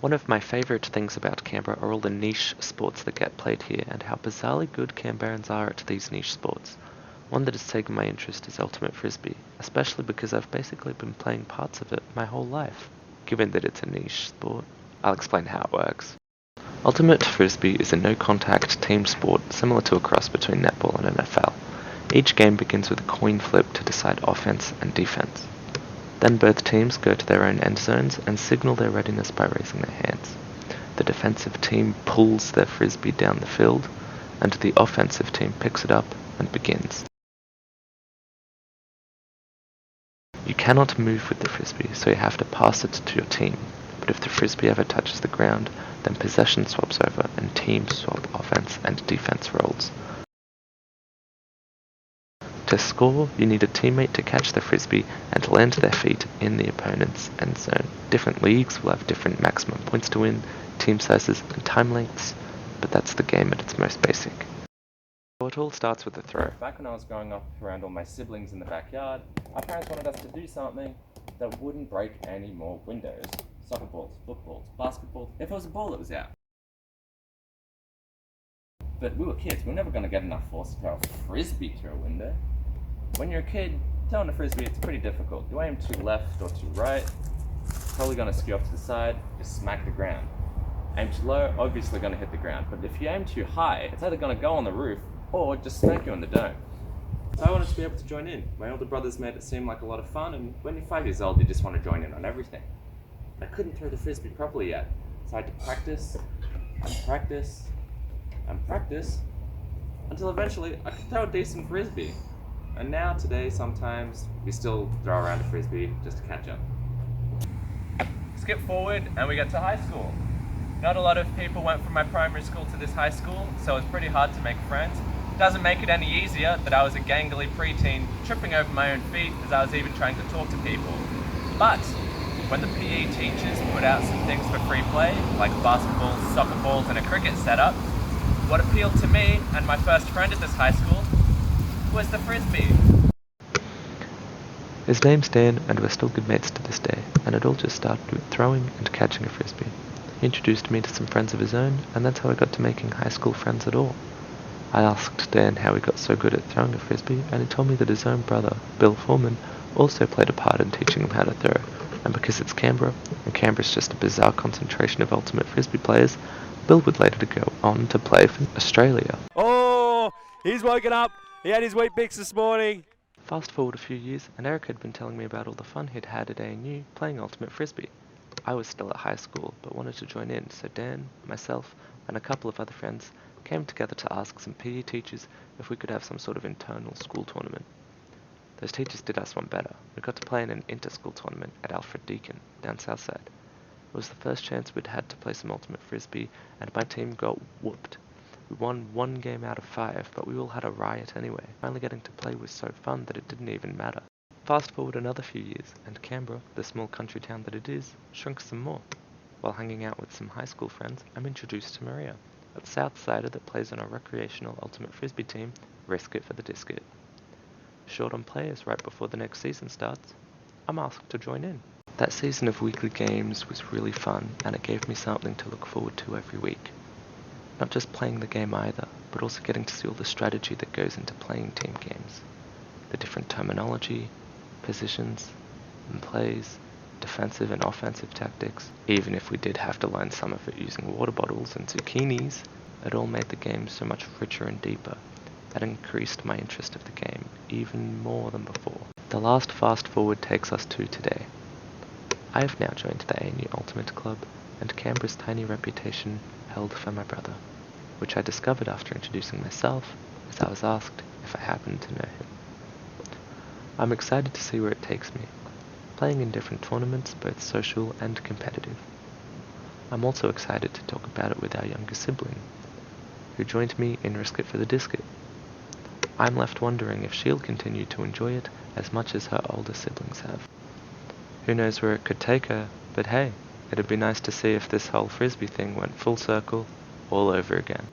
One of my favourite things about Canberra are all the niche sports that get played here and how bizarrely good Canberrans are at these niche sports. One that has taken my interest is ultimate frisbee, especially because I've basically been playing parts of it my whole life. Given that it's a niche sport, I'll explain how it works. Ultimate frisbee is a no-contact team sport similar to a cross between netball and NFL. Each game begins with a coin flip to decide offense and defense. Then both teams go to their own end zones and signal their readiness by raising their hands. The defensive team pulls their frisbee down the field, and the offensive team picks it up and begins. You cannot move with the frisbee, so you have to pass it to your team. But if the frisbee ever touches the ground, then possession swaps over and teams swap offense and defense roles. To score, you need a teammate to catch the frisbee and land their feet in the opponent's end zone. Different leagues will have different maximum points to win, team sizes, and time lengths, but that's the game at its most basic. So it all starts with a throw. Back when I was growing up around all my siblings in the backyard, our parents wanted us to do something that wouldn't break any more windows. Soccer balls, footballs, basketballs, if it was a ball that was out. But we were kids, we were never going to get enough force to throw a frisbee through a window. When you're a kid, throwing a frisbee, it's pretty difficult. You aim to left or to right, probably going to skew off to the side, just smack the ground. Aim too low, obviously going to hit the ground. But if you aim too high, it's either going to go on the roof or just smack you on the dome. So I wanted to be able to join in. My older brothers made it seem like a lot of fun, and when you're 5 years old, you just want to join in on everything. I couldn't throw the frisbee properly yet, so I had to practice, and practice, and practice, until eventually I could throw a decent frisbee. And now, today, sometimes, we still throw around a frisbee just to catch up. Skip forward, and we get to high school. Not a lot of people went from my primary school to this high school, so it's pretty hard to make friends. Doesn't make it any easier that I was a gangly preteen, tripping over my own feet as I was even trying to talk to people. But when the PE teachers put out some things for free play, like basketballs, soccer balls, and a cricket setup, what appealed to me and my first friend at this high school was the frisbee. His name's Dan, and we're still good mates to this day, and it all just started with throwing and catching a frisbee. He introduced me to some friends of his own, and that's how I got to making high school friends at all. I asked Dan how he got so good at throwing a frisbee, and he told me that his own brother, Bill Foreman, also played a part in teaching him how to throw. And because it's Canberra, and Canberra's just a bizarre concentration of ultimate frisbee players, Bill would later go on to play for Australia. Oh, he's woken up. He had his Weet-Bix this morning. Fast forward a few years, and Eric had been telling me about all the fun he'd had at ANU playing ultimate frisbee. I was still at high school, but wanted to join in, so Dan, myself, and a couple of other friends came together to ask some PE teachers if we could have some sort of internal school tournament. Those teachers did us one better. We got to play in an inter-school tournament at Alfred Deakin, down Southside. It was the first chance we'd had to play some ultimate frisbee, and my team got whooped. We won 1 game out of 5, but we all had a riot anyway. Finally getting to play was so fun that it didn't even matter. Fast forward another few years, and Canberra, the small country town that it is, shrunk some more. While hanging out with some high school friends, I'm introduced to Maria, a Southsider that plays on a recreational ultimate frisbee team, Risk It for the Disc It. Short on players right before the next season starts, I'm asked to join in. That season of weekly games was really fun, and it gave me something to look forward to every week. Not just playing the game either, but also getting to see all the strategy that goes into playing team games. The different terminology, positions, and plays, defensive and offensive tactics. Even if we did have to learn some of it using water bottles and zucchinis, it all made the game so much richer and deeper. That increased my interest of the game even more than before. The last fast forward takes us to today. I have now joined the ANU Ultimate Club, and Canberra's tiny reputation held for my brother, which I discovered after introducing myself, as I was asked if I happened to know him. I'm excited to see where it takes me, playing in different tournaments, both social and competitive. I'm also excited to talk about it with our younger sibling, who joined me in Risk It for the Disc It. I'm left wondering if she'll continue to enjoy it as much as her older siblings have. Who knows where it could take her, but hey, it'd be nice to see if this whole frisbee thing went full circle all over again.